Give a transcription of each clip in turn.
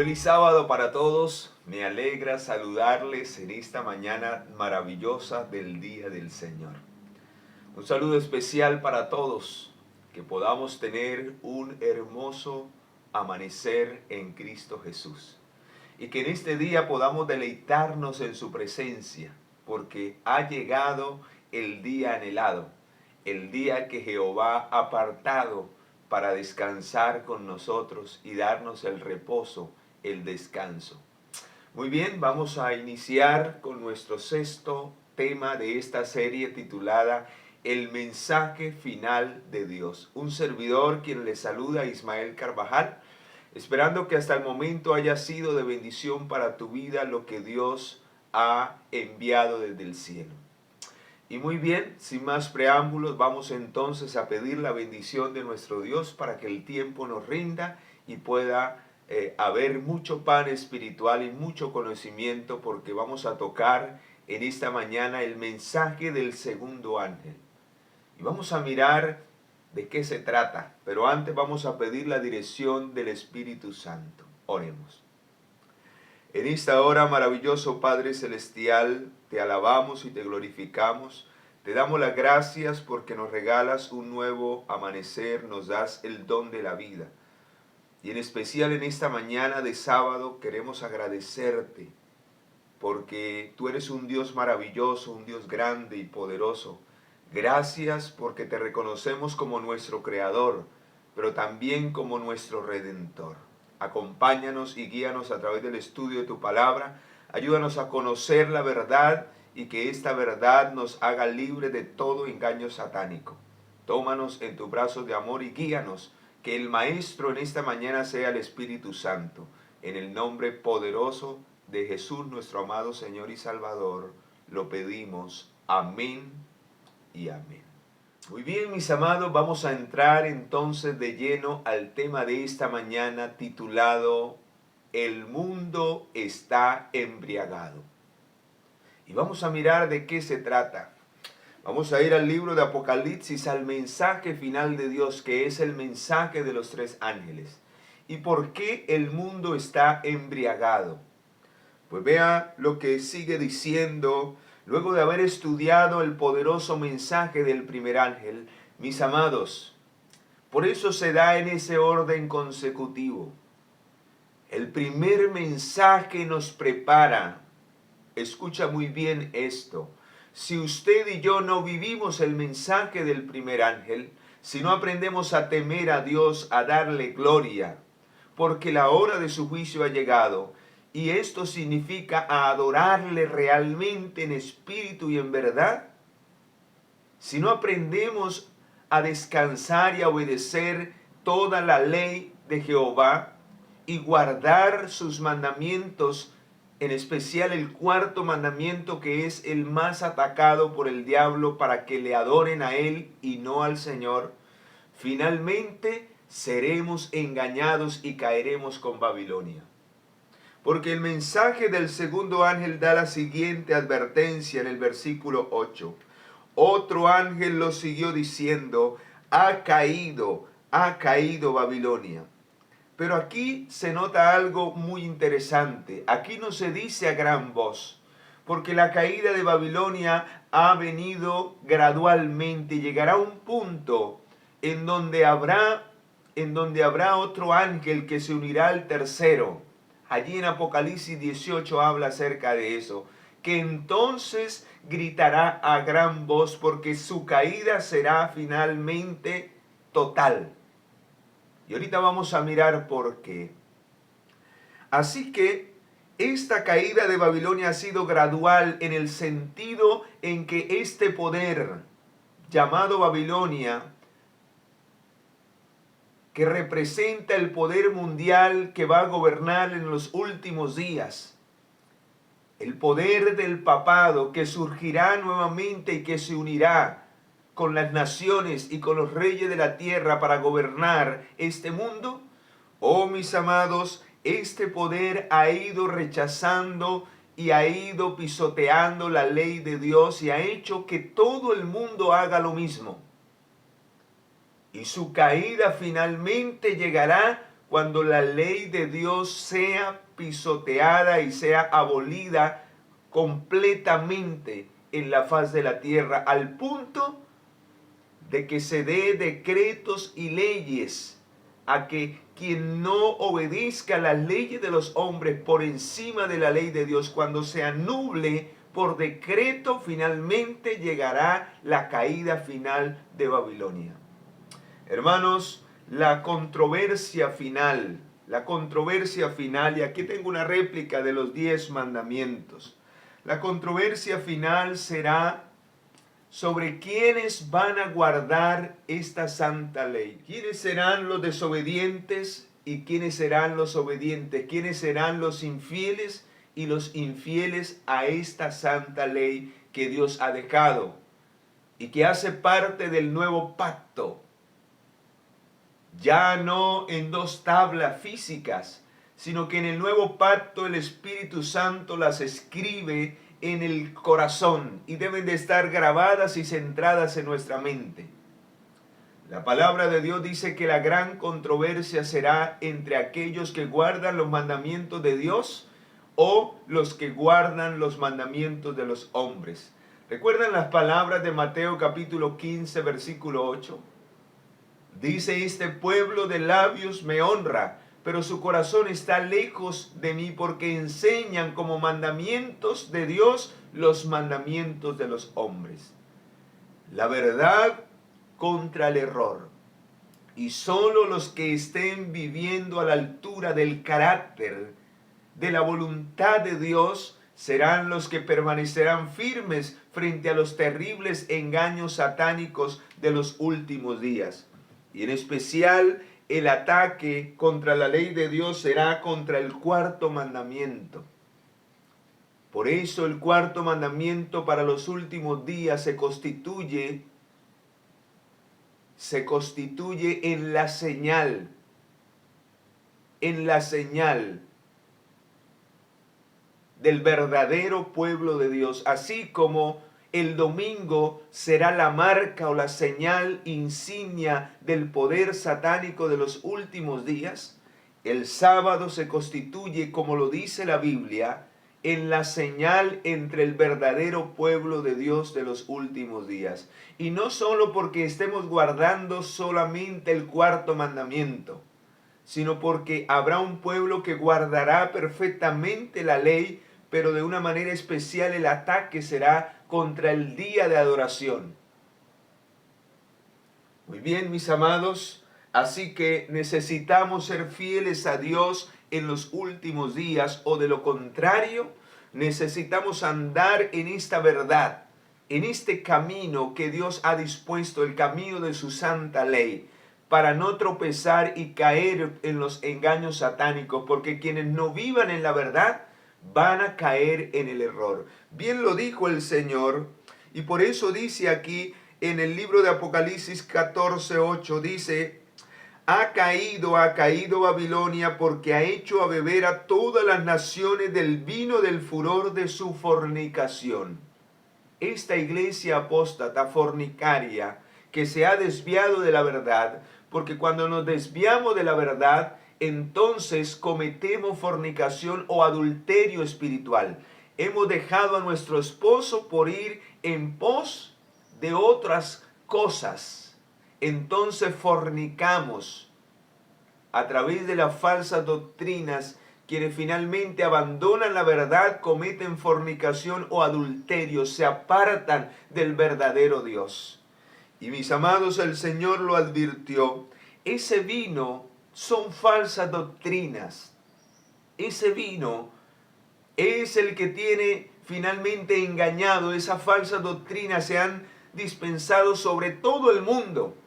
Feliz sábado para todos. Me alegra saludarles en esta mañana maravillosa del Día del Señor. Un saludo especial para todos, que podamos tener un hermoso amanecer en Cristo Jesús. Y que en este día podamos deleitarnos en su presencia, porque ha llegado el día anhelado, el día que Jehová ha apartado para descansar con nosotros y darnos el reposo, el descanso. Muy bien, vamos a iniciar con nuestro sexto tema de esta serie titulada El mensaje final de Dios. Un servidor quien le saluda, Ismael Carvajal, esperando que hasta el momento haya sido de bendición para tu vida lo que Dios ha enviado desde el cielo. Y muy bien, sin más preámbulos, vamos entonces a pedir la bendición de nuestro Dios para que el tiempo nos rinda y pueda haber mucho pan espiritual y mucho conocimiento, porque vamos a tocar en esta mañana el mensaje del segundo ángel. Y vamos a mirar de qué se trata, pero antes vamos a pedir la dirección del Espíritu Santo. Oremos. En esta hora, maravilloso Padre Celestial, te alabamos y te glorificamos. Te damos las gracias porque nos regalas un nuevo amanecer, nos das el don de la vida. Y en especial en esta mañana de sábado queremos agradecerte porque tú eres un Dios maravilloso, un Dios grande y poderoso. Gracias porque te reconocemos como nuestro Creador, pero también como nuestro Redentor. Acompáñanos y guíanos a través del estudio de tu palabra. Ayúdanos a conocer la verdad y que esta verdad nos haga libre de todo engaño satánico. Tómanos en tus brazos de amor y guíanos. Que el Maestro en esta mañana sea el Espíritu Santo. En el nombre poderoso de Jesús, nuestro amado Señor y Salvador, lo pedimos. Amén y amén. Muy bien, mis amados, vamos a entrar entonces de lleno al tema de esta mañana titulado El mundo está embriagado. Y vamos a mirar de qué se trata. Vamos a ir al libro de Apocalipsis, al mensaje final de Dios, que es el mensaje de los tres ángeles. ¿Y por qué el mundo está embriagado? Pues vea lo que sigue diciendo. Luego de haber estudiado el poderoso mensaje del primer ángel, mis amados, por eso se da en ese orden consecutivo. El primer mensaje nos prepara. Escucha muy bien esto. Si usted y yo no vivimos el mensaje del primer ángel, si no aprendemos a temer a Dios, a darle gloria, porque la hora de su juicio ha llegado, y esto significa a adorarle realmente en espíritu y en verdad. Si no aprendemos a descansar y a obedecer toda la ley de Jehová y guardar sus mandamientos, en especial el cuarto mandamiento, que es el más atacado por el diablo para que le adoren a él y no al Señor, finalmente seremos engañados y caeremos con Babilonia. Porque el mensaje del segundo ángel da la siguiente advertencia en el versículo 8. Otro ángel lo siguió diciendo, ha caído Babilonia. Pero aquí se nota algo muy interesante. Aquí no se dice a gran voz, porque la caída de Babilonia ha venido gradualmente y llegará a un punto en donde habrá otro ángel que se unirá al tercero. Allí en Apocalipsis 18 habla acerca de eso, que entonces gritará a gran voz porque su caída será finalmente total. Y ahorita vamos a mirar por qué. Así que esta caída de Babilonia ha sido gradual en el sentido en que este poder llamado Babilonia, que representa el poder mundial que va a gobernar en los últimos días, el poder del papado que surgirá nuevamente y que se unirá con las naciones y con los reyes de la tierra para gobernar este mundo. Oh, mis amados, este poder ha ido rechazando y ha ido pisoteando la ley de Dios y ha hecho que todo el mundo haga lo mismo. Y su caída finalmente llegará cuando la ley de Dios sea pisoteada y sea abolida completamente en la faz de la tierra, al punto de que se dé decretos y leyes a que quien no obedezca las leyes de los hombres por encima de la ley de Dios, cuando se anuble por decreto, finalmente llegará la caída final de Babilonia. Hermanos, la controversia final, y aquí tengo una réplica de los 10 mandamientos. La controversia final será sobre quiénes van a guardar esta santa ley. ¿Quiénes serán los desobedientes y quiénes serán los obedientes? ¿Quiénes serán los infieles y los infieles a esta santa ley que Dios ha dejado y que hace parte del nuevo pacto? Ya no en 2 tablas físicas, sino que en el nuevo pacto el Espíritu Santo las escribe en el corazón y deben de estar grabadas y centradas en nuestra mente. La palabra de Dios dice que la gran controversia será entre aquellos que guardan los mandamientos de Dios o los que guardan los mandamientos de los hombres. ¿Recuerdan las palabras de Mateo capítulo 15, versículo 8? Dice: este pueblo de labios me honra, pero su corazón está lejos de mí, porque enseñan como mandamientos de Dios los mandamientos de los hombres. La verdad contra el error. Y solo los que estén viviendo a la altura del carácter, de la voluntad de Dios, serán los que permanecerán firmes frente a los terribles engaños satánicos de los últimos días. Y en especial, el ataque contra la ley de Dios será contra el 4º mandamiento. Por eso el 4º mandamiento para los últimos días se constituye en la señal del verdadero pueblo de Dios, así como el domingo será la marca o la señal insignia del poder satánico de los últimos días. El sábado se constituye, como lo dice la Biblia, en la señal entre el verdadero pueblo de Dios de los últimos días. Y no solo porque estemos guardando solamente el 4º mandamiento, sino porque habrá un pueblo que guardará perfectamente la ley, pero de una manera especial el ataque será contra el día de adoración. Muy bien, mis amados, así que necesitamos ser fieles a Dios en los últimos días, o de lo contrario, necesitamos andar en esta verdad, en este camino que Dios ha dispuesto, el camino de su santa ley, para no tropezar y caer en los engaños satánicos, porque quienes no vivan en la verdad van a caer en el error. Bien lo dijo el Señor, y por eso dice aquí en el libro de Apocalipsis 14:8, dice: ha caído Babilonia, porque ha hecho a beber a todas las naciones del vino del furor de su fornicación. Esta iglesia apóstata fornicaria que se ha desviado de la verdad, porque cuando nos desviamos de la verdad, entonces cometemos fornicación o adulterio espiritual. Hemos dejado a nuestro esposo por ir en pos de otras cosas. Entonces fornicamos a través de las falsas doctrinas. Quienes finalmente abandonan la verdad cometen fornicación o adulterio, se apartan del verdadero Dios. Y mis amados, el Señor lo advirtió. Ese vino son falsas doctrinas. Ese vino es el que tiene finalmente engañado. Esas falsas doctrinas se han dispensado sobre todo el mundo.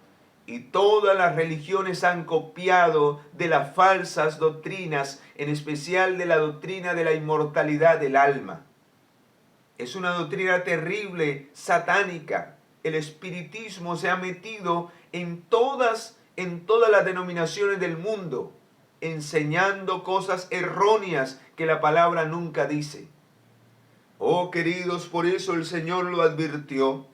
Y todas las religiones han copiado de las falsas doctrinas, en especial de la doctrina de la inmortalidad del alma. Es una doctrina terrible, satánica. El espiritismo se ha metido en todas las denominaciones del mundo, enseñando cosas erróneas que la palabra nunca dice. Oh, queridos, por eso el Señor lo advirtió.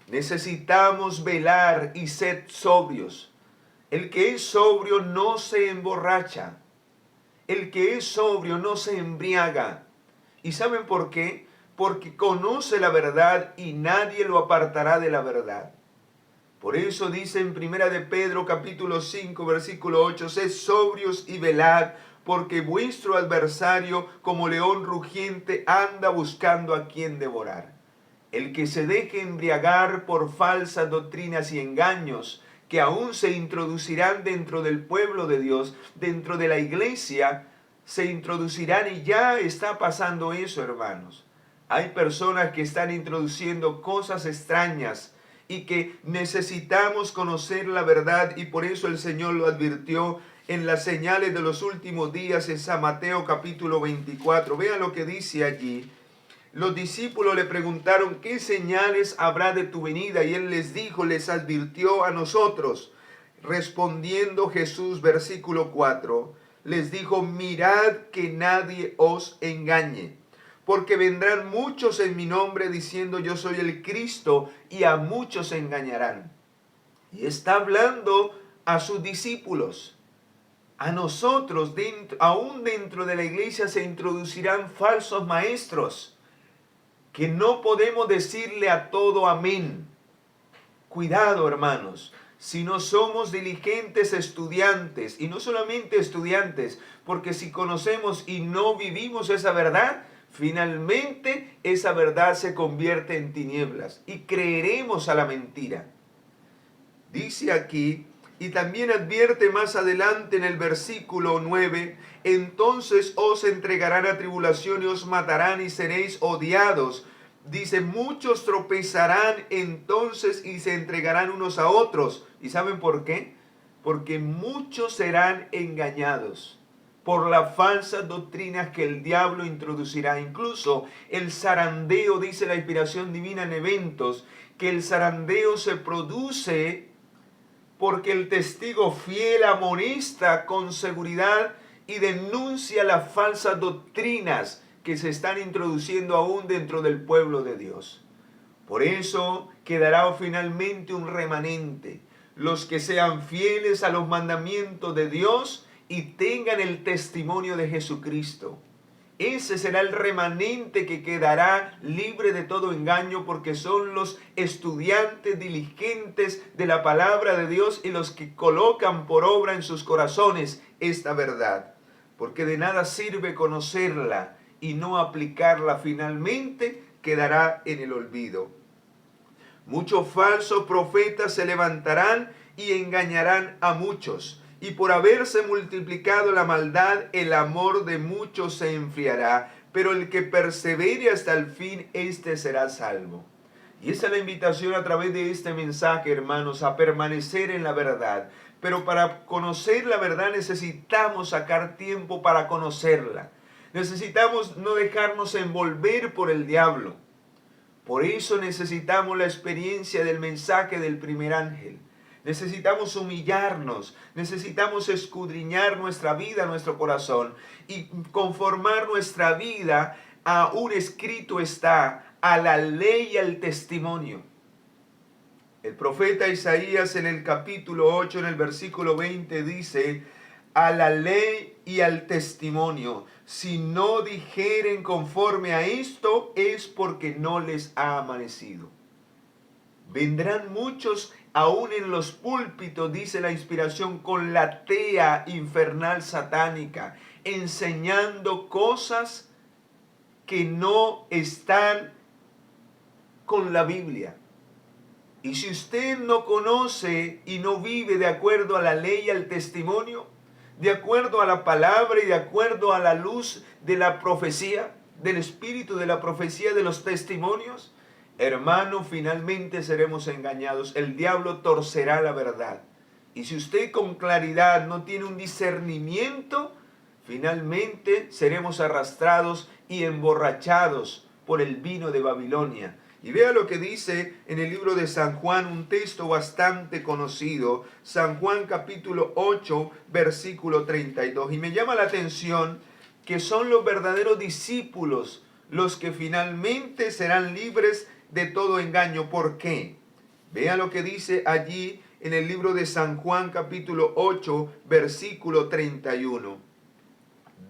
Necesitamos velar y ser sobrios. El que es sobrio no se emborracha. El que es sobrio no se embriaga. ¿Y saben por qué? Porque conoce la verdad y nadie lo apartará de la verdad. Por eso dice en 1 de Pedro capítulo 5 versículo 8, sed sobrios y velad, porque vuestro adversario como león rugiente anda buscando a quien devorar. El que se deje embriagar por falsas doctrinas y engaños que aún se introducirán dentro del pueblo de Dios, dentro de la iglesia, se introducirán y ya está pasando eso, hermanos. Hay personas que están introduciendo cosas extrañas y que necesitamos conocer la verdad, y por eso el Señor lo advirtió en las señales de los últimos días en San Mateo capítulo 24. Vean lo que dice allí. Los discípulos le preguntaron, ¿qué señales habrá de tu venida? Y él les dijo, les advirtió a nosotros. Respondiendo Jesús, versículo 4, les dijo, mirad que nadie os engañe, porque vendrán muchos en mi nombre diciendo yo soy el Cristo, y a muchos engañarán. Y está hablando a sus discípulos. A nosotros, aún dentro de la iglesia, se introducirán falsos maestros, que no podemos decirle a todo amén. Cuidado, hermanos, si no somos diligentes estudiantes, y no solamente estudiantes, porque si conocemos y no vivimos esa verdad, finalmente esa verdad se convierte en tinieblas y creeremos a la mentira. Dice aquí, y también advierte más adelante en el versículo 9, entonces os entregarán a tribulación y os matarán y seréis odiados. Dice, muchos tropezarán entonces y se entregarán unos a otros. ¿Y saben por qué? Porque muchos serán engañados por las falsas doctrinas que el diablo introducirá. Incluso el zarandeo, dice la inspiración divina en eventos, que el zarandeo se produce porque el testigo fiel amonesta con seguridad y denuncia las falsas doctrinas que se están introduciendo aún dentro del pueblo de Dios. Por eso quedará finalmente un remanente, los que sean fieles a los mandamientos de Dios y tengan el testimonio de Jesucristo. Ese será el remanente que quedará libre de todo engaño, porque son los estudiantes diligentes de la palabra de Dios y los que colocan por obra en sus corazones esta verdad. Porque de nada sirve conocerla y no aplicarla, finalmente quedará en el olvido. Muchos falsos profetas se levantarán y engañarán a muchos. Y por haberse multiplicado la maldad, el amor de muchos se enfriará. Pero el que persevere hasta el fin, éste será salvo. Y esa es la invitación a través de este mensaje, hermanos, a permanecer en la verdad. Pero para conocer la verdad necesitamos sacar tiempo para conocerla. Necesitamos no dejarnos envolver por el diablo. Por eso necesitamos la experiencia del mensaje del primer ángel. Necesitamos humillarnos, necesitamos escudriñar nuestra vida, nuestro corazón y conformar nuestra vida a un escrito está, a la ley y al testimonio. El profeta Isaías en el capítulo 8, en el versículo 20 dice, a la ley y al testimonio, si no dijeren conforme a esto, es porque no les ha amanecido. Vendrán muchos aún en los púlpitos, dice la inspiración, con la tea infernal satánica, enseñando cosas que no están con la Biblia. Y si usted no conoce y no vive de acuerdo a la ley y al testimonio, de acuerdo a la palabra y de acuerdo a la luz de la profecía, del espíritu de la profecía de los testimonios, hermano, finalmente seremos engañados. El diablo torcerá la verdad. Y si usted con claridad no tiene un discernimiento, finalmente seremos arrastrados y emborrachados por el vino de Babilonia. Y vea lo que dice en el libro de San Juan, un texto bastante conocido, San Juan capítulo 8, versículo 32. Y me llama la atención que son los verdaderos discípulos los que finalmente serán libres de todo engaño. ¿Por qué? Vea lo que dice allí en el libro de San Juan capítulo 8, versículo 31.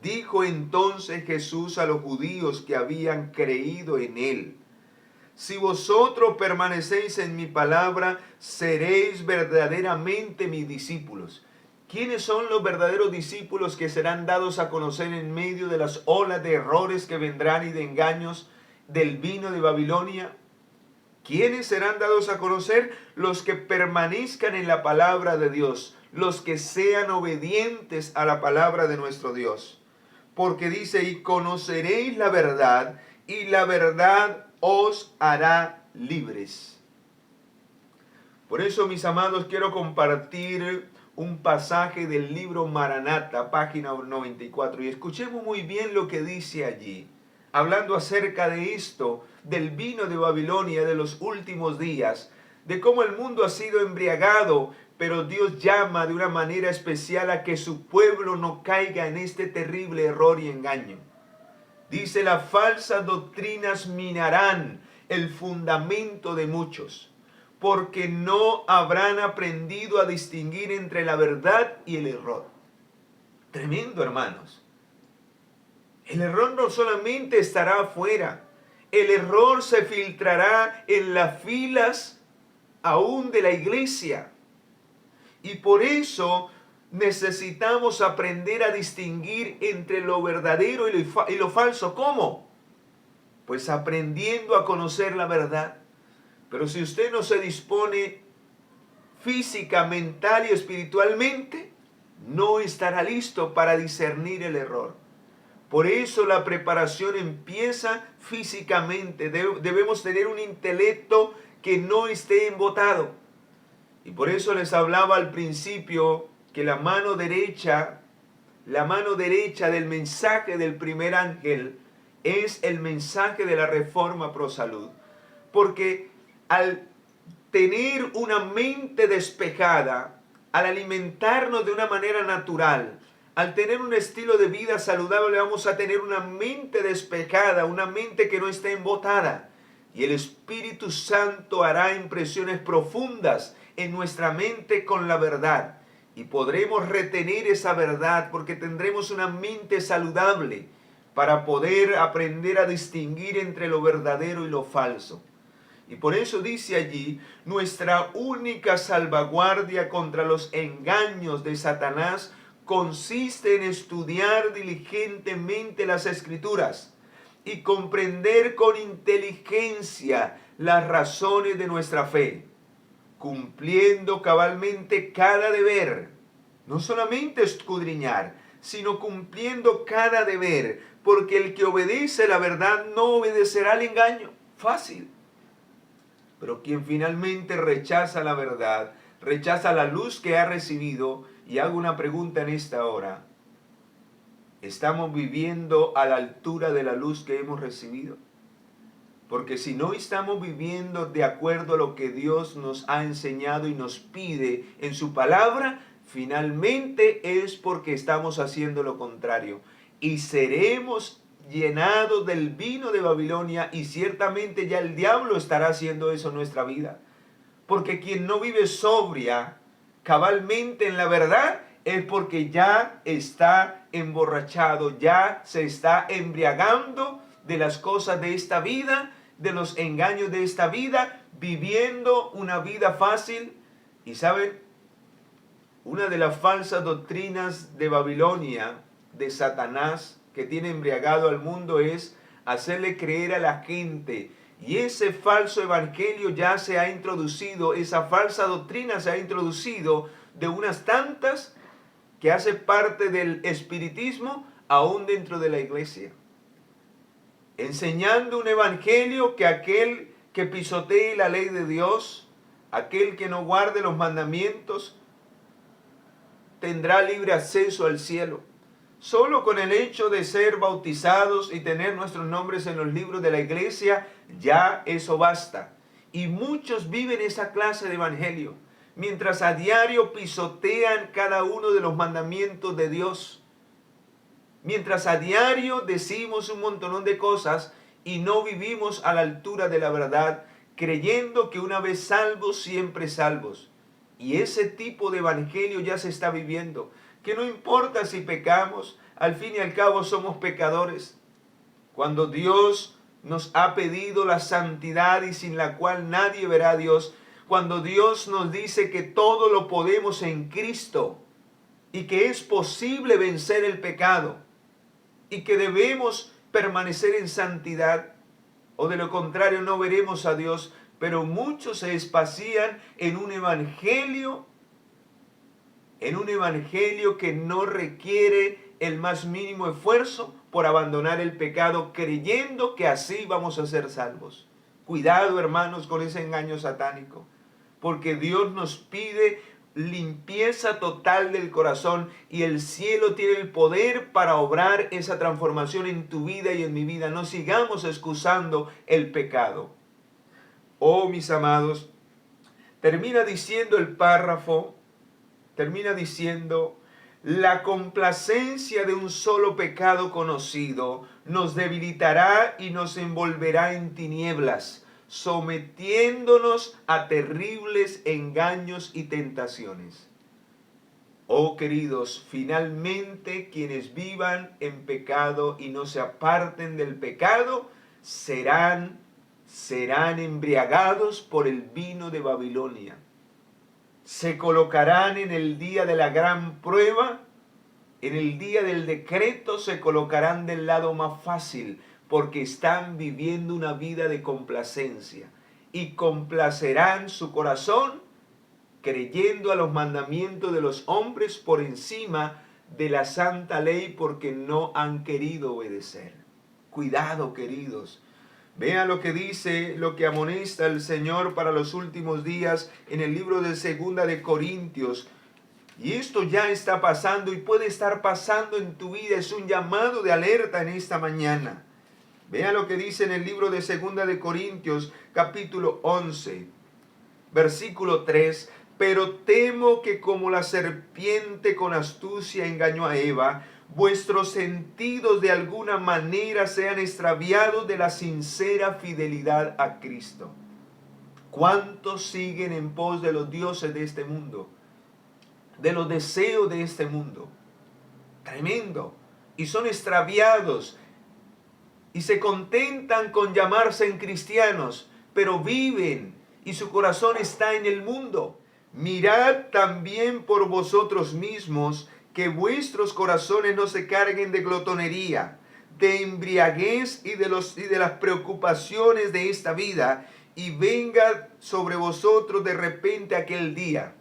Dijo entonces Jesús a los judíos que habían creído en él: si vosotros permanecéis en mi palabra, seréis verdaderamente mis discípulos. ¿Quiénes son los verdaderos discípulos que serán dados a conocer en medio de las olas de errores que vendrán y de engaños del vino de Babilonia? ¿Quiénes serán dados a conocer? Los que permanezcan en la palabra de Dios, los que sean obedientes a la palabra de nuestro Dios. Porque dice, y conoceréis la verdad, y la verdad os hará libres. Por eso, mis amados, quiero compartir un pasaje del libro Maranata, página 94. Y escuchemos muy bien lo que dice allí, hablando acerca de esto, del vino de Babilonia, de los últimos días, de cómo el mundo ha sido embriagado, pero Dios llama de una manera especial a que su pueblo no caiga en este terrible error y engaño. Dice, las falsas doctrinas minarán el fundamento de muchos, porque no habrán aprendido a distinguir entre la verdad y el error. Tremendo, hermanos. El error no solamente estará afuera, el error se filtrará en las filas aún de la iglesia. Y por eso necesitamos aprender a distinguir entre lo verdadero y lo falso. ¿Cómo? Pues aprendiendo a conocer la verdad. Pero si usted no se dispone física, mental y espiritualmente, no estará listo para discernir el error. Por eso la preparación empieza físicamente. Debemos tener un intelecto que no esté embotado. Y por eso les hablaba al principio que la mano derecha del mensaje del primer ángel es el mensaje de la Reforma Pro Salud. Porque al tener una mente despejada, al alimentarnos de una manera natural, al tener un estilo de vida saludable, vamos a tener una mente despejada, una mente que no esté embotada. Y el Espíritu Santo hará impresiones profundas en nuestra mente con la verdad. Y podremos retener esa verdad porque tendremos una mente saludable para poder aprender a distinguir entre lo verdadero y lo falso. Y por eso dice allí, nuestra única salvaguardia contra los engaños de Satanás consiste en estudiar diligentemente las Escrituras y comprender con inteligencia las razones de nuestra fe, cumpliendo cabalmente cada deber, no solamente escudriñar, sino cumpliendo cada deber, porque el que obedece la verdad no obedecerá al engaño. Fácil. Pero quien finalmente rechaza la verdad, rechaza la luz que ha recibido, y hago una pregunta en esta hora: ¿estamos viviendo a la altura de la luz que hemos recibido? Porque si no estamos viviendo de acuerdo a lo que Dios nos ha enseñado y nos pide en su palabra, finalmente es porque estamos haciendo lo contrario. Y seremos llenados del vino de Babilonia, y ciertamente ya el diablo estará haciendo eso en nuestra vida. Porque quien no vive sobria, cabalmente en la verdad, es porque ya está emborrachado, ya se está embriagando de las cosas de esta vida, de los engaños de esta vida, viviendo una vida fácil. Y saben, una de las falsas doctrinas de Babilonia, de Satanás, que tiene embriagado al mundo, es hacerle creer a la gente. Y ese falso evangelio ya se ha introducido, esa falsa doctrina se ha introducido de unas tantas que hace parte del espiritismo aún dentro de la iglesia. Enseñando un evangelio que aquel que pisotee la ley de Dios, aquel que no guarde los mandamientos, tendrá libre acceso al cielo. Solo con el hecho de ser bautizados y tener nuestros nombres en los libros de la iglesia, ya eso basta. Y muchos viven esa clase de evangelio, mientras a diario pisotean cada uno de los mandamientos de Dios. Mientras a diario decimos un montón de cosas y no vivimos a la altura de la verdad, creyendo que una vez salvos, siempre salvos. Y ese tipo de evangelio ya se está viviendo. Que no importa si pecamos, al fin y al cabo somos pecadores. Cuando Dios nos ha pedido la santidad y sin la cual nadie verá a Dios, cuando Dios nos dice que todo lo podemos en Cristo y que es posible vencer el pecado y que debemos permanecer en santidad, o de lo contrario no veremos a Dios. Pero muchos se espacían en un evangelio que no requiere el más mínimo esfuerzo por abandonar el pecado, creyendo que así vamos a ser salvos. Cuidado, hermanos, con ese engaño satánico, porque Dios nos pide limpieza total del corazón y el cielo tiene el poder para obrar esa transformación en tu vida y en mi vida. No sigamos excusando el pecado. Oh, mis amados, termina diciendo el párrafo, termina diciendo: la complacencia de un solo pecado conocido nos debilitará y nos envolverá en tinieblas, sometiéndonos a terribles engaños y tentaciones. Oh queridos, finalmente quienes vivan en pecado y no se aparten del pecado serán embriagados por el vino de Babilonia. Se colocarán en el día de la gran prueba, en el día del decreto se colocarán del lado más fácil, porque están viviendo una vida de complacencia y complacerán su corazón creyendo a los mandamientos de los hombres por encima de la santa ley, porque no han querido obedecer. Cuidado, queridos. Vean lo que dice, lo que amonesta el Señor para los últimos días en el libro de Segunda de Corintios. Y esto ya está pasando y puede estar pasando en tu vida. Es un llamado de alerta en esta mañana. Vean lo que dice en el libro de Segunda de Corintios, capítulo 11, versículo 3. Pero temo que como la serpiente con astucia engañó a Eva, vuestros sentidos de alguna manera sean extraviados de la sincera fidelidad a Cristo. ¿Cuántos siguen en pos de los dioses de este mundo? De los deseos de este mundo. Tremendo. Y son extraviados. Y se contentan con llamarse en cristianos, pero viven y su corazón está en el mundo. Mirad también por vosotros mismos, que vuestros corazones no se carguen de glotonería, de embriaguez y de las preocupaciones de esta vida, y venga sobre vosotros de repente aquel día.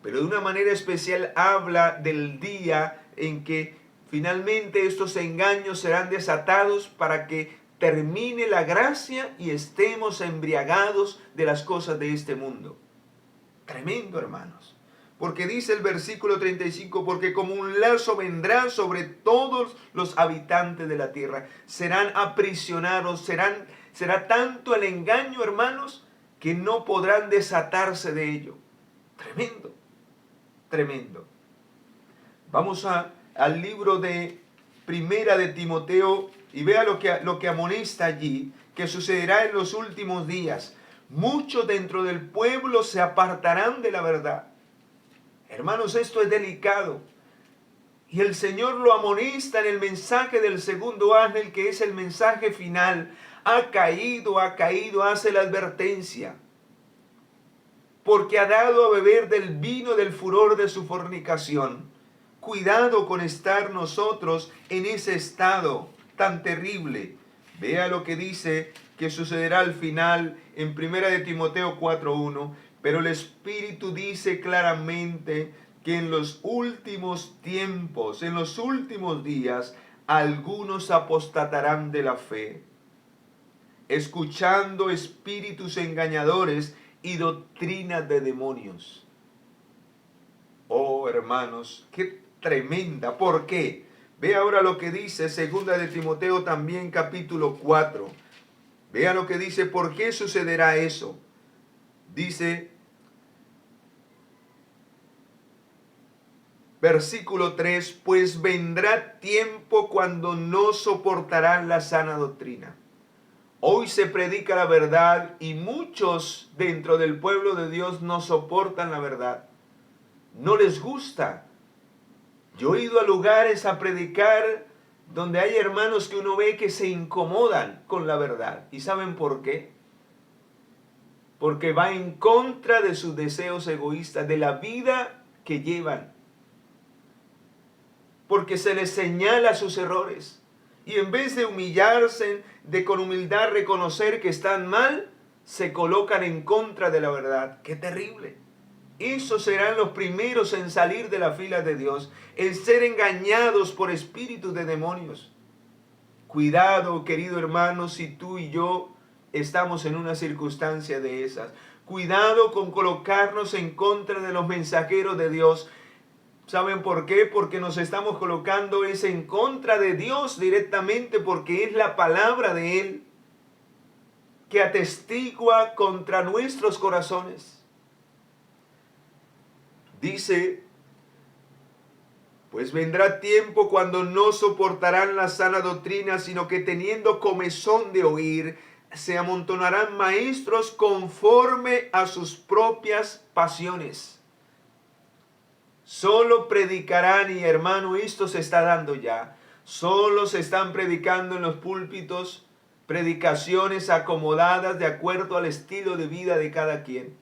Pero de una manera especial habla del día en que finalmente estos engaños serán desatados para que termine la gracia y estemos embriagados de las cosas de este mundo. Tremendo, hermanos. Porque dice el versículo 35, porque como un lazo vendrá sobre todos los habitantes de la tierra. Serán aprisionados, será tanto el engaño, hermanos, que no podrán desatarse de ello. Tremendo, tremendo. Vamos al libro de Primera de Timoteo y vea lo que amonesta allí, que sucederá en los últimos días. Muchos dentro del pueblo se apartarán de la verdad. Hermanos, esto es delicado. Y el Señor lo amonesta en el mensaje del segundo ángel, que es el mensaje final. Ha caído, hace la advertencia. Porque ha dado a beber del vino del furor de su fornicación. Cuidado con estar nosotros en ese estado tan terrible. Vea lo que dice que sucederá al final en 1 de Timoteo 4:1. Pero el Espíritu dice claramente que en los últimos tiempos, en los últimos días, algunos apostatarán de la fe, escuchando espíritus engañadores y doctrinas de demonios. Oh, hermanos, qué tremenda. ¿Por qué? Ve ahora lo que dice 2 de Timoteo también capítulo 4. Vea lo que dice, ¿por qué sucederá eso? Dice, versículo 3, pues vendrá tiempo cuando no soportarán la sana doctrina. Hoy se predica la verdad y muchos dentro del pueblo de Dios no soportan la verdad. No les gusta. Yo he ido a lugares a predicar donde hay hermanos que uno ve que se incomodan con la verdad. ¿Y saben por qué? Porque va en contra de sus deseos egoístas, de la vida que llevan. Porque se les señala sus errores. Y en vez de humillarse, de con humildad reconocer que están mal, se colocan en contra de la verdad. ¡Qué terrible! Esos serán los primeros en salir de la fila de Dios, en ser engañados por espíritus de demonios. Cuidado, querido hermano, si tú y yo estamos en una circunstancia de esas. Cuidado con colocarnos en contra de los mensajeros de Dios. ¿Saben por qué? Porque nos estamos colocando en contra de Dios directamente, porque es la palabra de Él que atestigua contra nuestros corazones. Dice, pues vendrá tiempo cuando no soportarán la sana doctrina, sino que teniendo comezón de oír, se amontonarán maestros conforme a sus propias pasiones. Solo predicarán, y hermano, esto se está dando ya. Solo se están predicando en los púlpitos predicaciones acomodadas de acuerdo al estilo de vida de cada quien.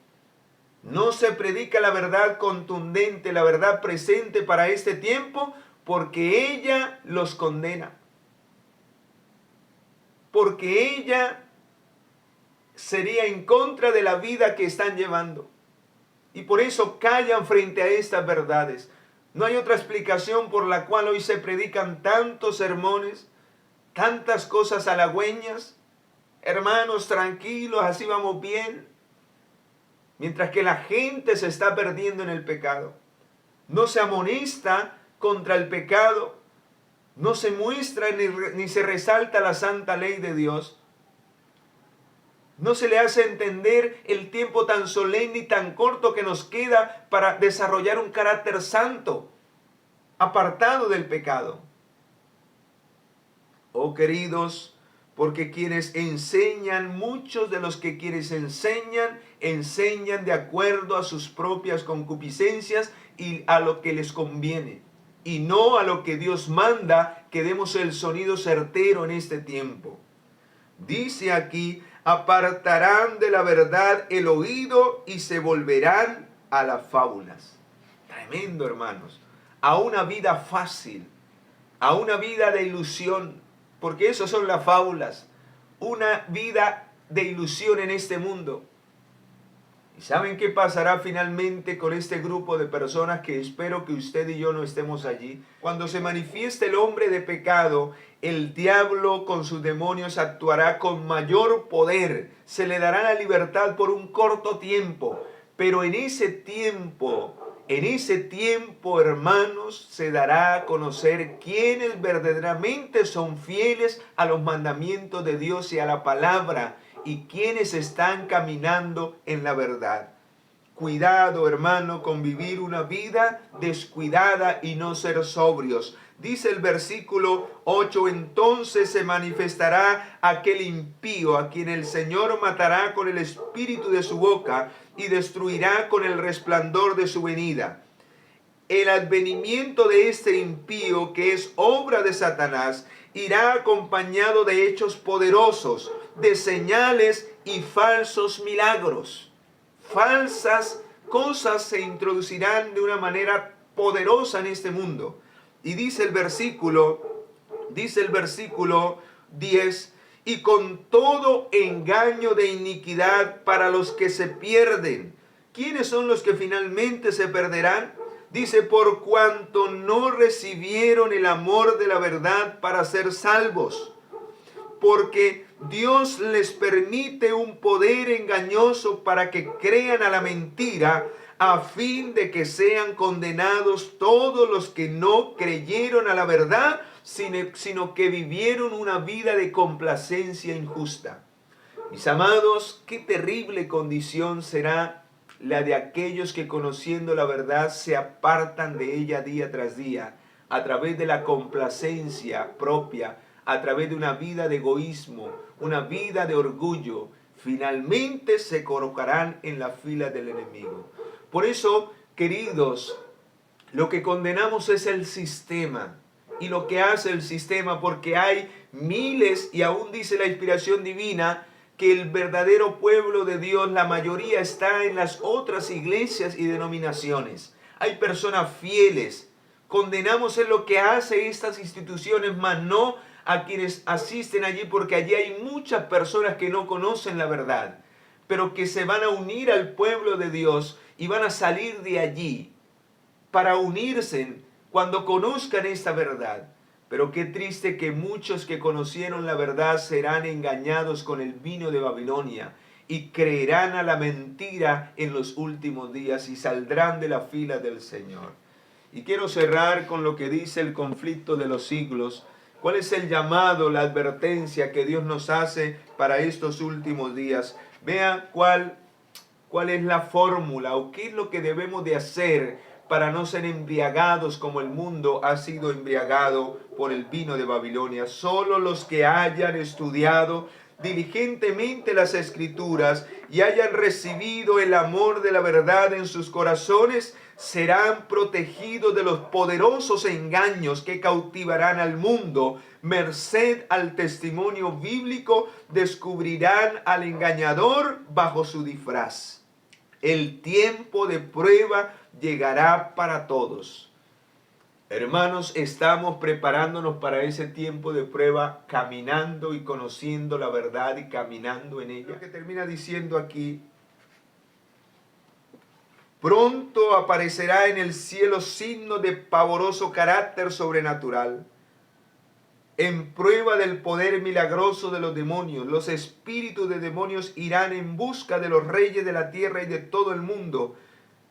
No se predica la verdad contundente, la verdad presente para este tiempo, porque ella los condena. Porque ella sería en contra de la vida que están llevando. Y por eso callan frente a estas verdades. No hay otra explicación por la cual hoy se predican tantos sermones, tantas cosas halagüeñas. Hermanos, tranquilos, así vamos bien. Mientras que la gente se está perdiendo en el pecado. No se amonesta contra el pecado. No se muestra ni se resalta la santa ley de Dios. No se le hace entender el tiempo tan solemne y tan corto que nos queda para desarrollar un carácter santo, apartado del pecado. Oh queridos, porque quienes enseñan, muchos de los que quienes enseñan de acuerdo a sus propias concupiscencias y a lo que les conviene, y no a lo que Dios manda que demos el sonido certero en este tiempo. Dice aquí, apartarán de la verdad el oído y se volverán a las fábulas. Tremendo, hermanos. A una vida fácil, a una vida de ilusión, porque eso son las fábulas. Una vida de ilusión en este mundo. ¿Y saben qué pasará finalmente con este grupo de personas que espero que usted y yo no estemos allí? Cuando se manifieste el hombre de pecado, el diablo con sus demonios actuará con mayor poder. Se le dará la libertad por un corto tiempo. Pero en ese tiempo, hermanos, se dará a conocer quiénes verdaderamente son fieles a los mandamientos de Dios y a la palabra, y quienes están caminando en la verdad. Cuidado, hermano, con vivir una vida descuidada y no ser sobrios. Dice el versículo 8, entonces se manifestará aquel impío a quien el Señor matará con el espíritu de su boca y destruirá con el resplandor de su venida. El advenimiento de este impío, que es obra de Satanás, irá acompañado de hechos poderosos, de señales y falsos milagros. Falsas cosas se introducirán de una manera poderosa en este mundo. Y dice el versículo 10, y con todo engaño de iniquidad para los que se pierden. ¿Quiénes son los que finalmente se perderán? Dice, por cuanto no recibieron el amor de la verdad para ser salvos. Porque Dios les permite un poder engañoso para que crean a la mentira, a fin de que sean condenados todos los que no creyeron a la verdad, sino que vivieron una vida de complacencia injusta. Mis amados, qué terrible condición será la de aquellos que conociendo la verdad se apartan de ella día tras día, a través de la complacencia propia, a través de una vida de egoísmo, una vida de orgullo, finalmente se colocarán en la fila del enemigo. Por eso, queridos, lo que condenamos es el sistema y lo que hace el sistema, porque hay miles, y aún dice la inspiración divina, que el verdadero pueblo de Dios, la mayoría está en las otras iglesias y denominaciones. Hay personas fieles. Condenamos en lo que hace estas instituciones, mas no a quienes asisten allí, porque allí hay muchas personas que no conocen la verdad, pero que se van a unir al pueblo de Dios y van a salir de allí para unirse cuando conozcan esta verdad. Pero qué triste que muchos que conocieron la verdad serán engañados con el vino de Babilonia y creerán a la mentira en los últimos días y saldrán de la fila del Señor. Y quiero cerrar con lo que dice el conflicto de los siglos. ¿Cuál es el llamado, la advertencia que Dios nos hace para estos últimos días? Vea cuál es la fórmula o qué es lo que debemos de hacer para no ser embriagados como el mundo ha sido embriagado por el vino de Babilonia. Solo los que hayan estudiado diligentemente las Escrituras y hayan recibido el amor de la verdad en sus corazones serán protegidos de los poderosos engaños que cautivarán al mundo. Merced al testimonio bíblico, descubrirán al engañador bajo su disfraz. El tiempo de prueba llegará para todos. Hermanos, estamos preparándonos para ese tiempo de prueba, caminando y conociendo la verdad y caminando en ella. Que termina diciendo aquí: pronto aparecerá en el cielo signo de pavoroso carácter sobrenatural. En prueba del poder milagroso de los demonios, los espíritus de demonios irán en busca de los reyes de la tierra y de todo el mundo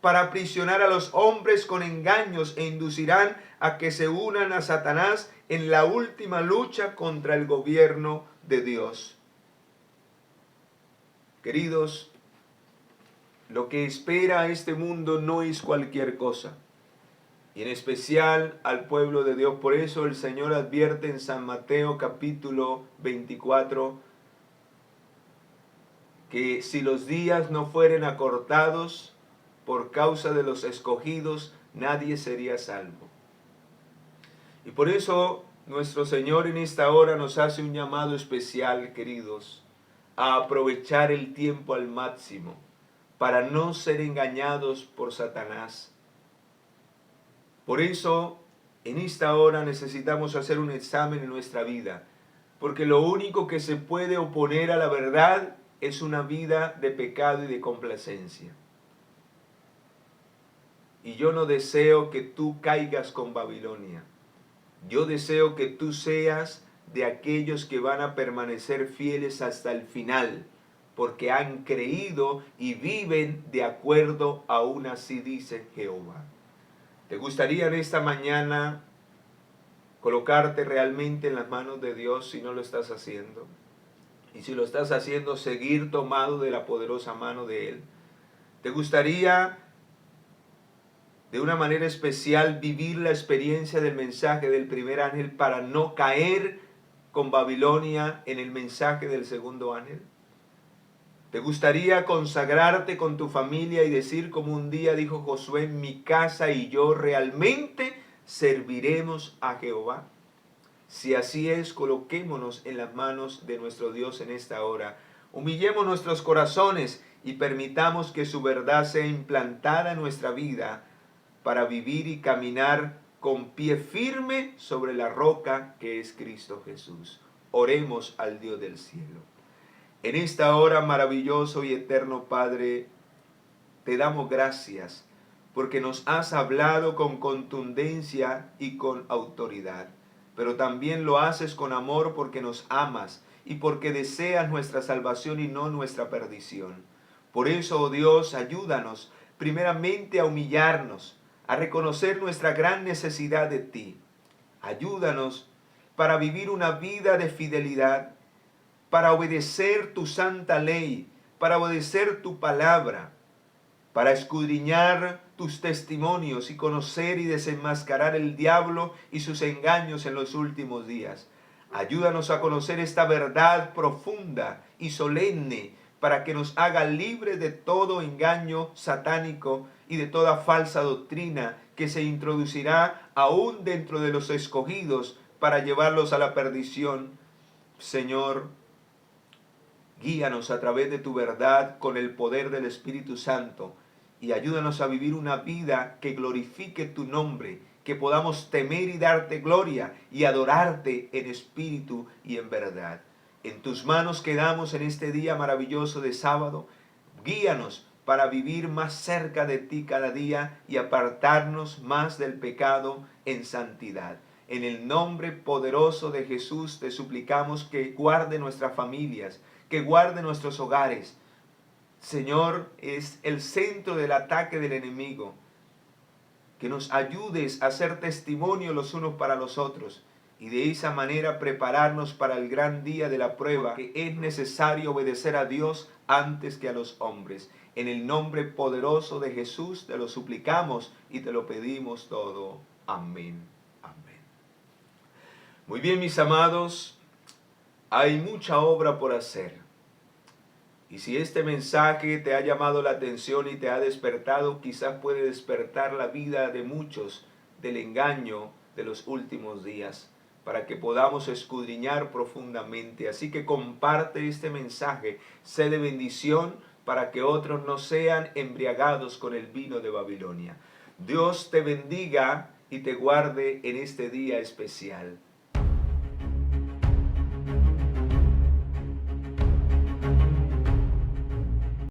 para aprisionar a los hombres con engaños e inducirán a que se unan a Satanás en la última lucha contra el gobierno de Dios. Queridos, lo que espera a este mundo no es cualquier cosa, y en especial al pueblo de Dios. Por eso el Señor advierte en San Mateo capítulo 24 que si los días no fueren acortados por causa de los escogidos, nadie sería salvo. Y por eso nuestro Señor en esta hora nos hace un llamado especial, queridos, a aprovechar el tiempo al máximo para no ser engañados por Satanás. Por eso, en esta hora necesitamos hacer un examen en nuestra vida, porque lo único que se puede oponer a la verdad es una vida de pecado y de complacencia. Y yo no deseo que tú caigas con Babilonia. Yo deseo que tú seas de aquellos que van a permanecer fieles hasta el final, porque han creído y viven de acuerdo, aún así dice Jehová. ¿Te gustaría en esta mañana colocarte realmente en las manos de Dios si no lo estás haciendo? Y si lo estás haciendo, seguir tomado de la poderosa mano de Él. ¿Te gustaría de una manera especial vivir la experiencia del mensaje del primer ángel para no caer con Babilonia en el mensaje del segundo ángel? ¿Te gustaría consagrarte con tu familia y decir como un día dijo Josué: mi casa y yo realmente serviremos a Jehová? Si así es, coloquémonos en las manos de nuestro Dios en esta hora. Humillemos nuestros corazones y permitamos que su verdad sea implantada en nuestra vida para vivir y caminar con pie firme sobre la roca que es Cristo Jesús. Oremos al Dios del cielo. En esta hora, maravilloso y eterno Padre, te damos gracias porque nos has hablado con contundencia y con autoridad, pero también lo haces con amor porque nos amas y porque deseas nuestra salvación y no nuestra perdición. Por eso, oh Dios, ayúdanos primeramente a humillarnos, a reconocer nuestra gran necesidad de ti. Ayúdanos para vivir una vida de fidelidad, para obedecer tu santa ley, para obedecer tu palabra, para escudriñar tus testimonios y conocer y desenmascarar el diablo y sus engaños en los últimos días. Ayúdanos a conocer esta verdad profunda y solemne para que nos haga libres de todo engaño satánico y de toda falsa doctrina que se introducirá aún dentro de los escogidos para llevarlos a la perdición. Señor, guíanos a través de tu verdad con el poder del Espíritu Santo y ayúdanos a vivir una vida que glorifique tu nombre, que podamos temer y darte gloria y adorarte en espíritu y en verdad. En tus manos quedamos en este día maravilloso de sábado. Guíanos para vivir más cerca de ti cada día y apartarnos más del pecado en santidad. En el nombre poderoso de Jesús te suplicamos que guarde nuestras familias, que guarde nuestros hogares. Señor, es el centro del ataque del enemigo. Que nos ayudes a ser testimonio los unos para los otros y de esa manera prepararnos para el gran día de la prueba, que es necesario obedecer a Dios antes que a los hombres. En el nombre poderoso de Jesús te lo suplicamos y te lo pedimos todo. Amén. Amén. Muy bien, mis amados, hay mucha obra por hacer. Y si este mensaje te ha llamado la atención y te ha despertado, quizás puede despertar la vida de muchos del engaño de los últimos días, para que podamos escudriñar profundamente. Así que comparte este mensaje, sé de bendición para que otros no sean embriagados con el vino de Babilonia. Dios te bendiga y te guarde en este día especial.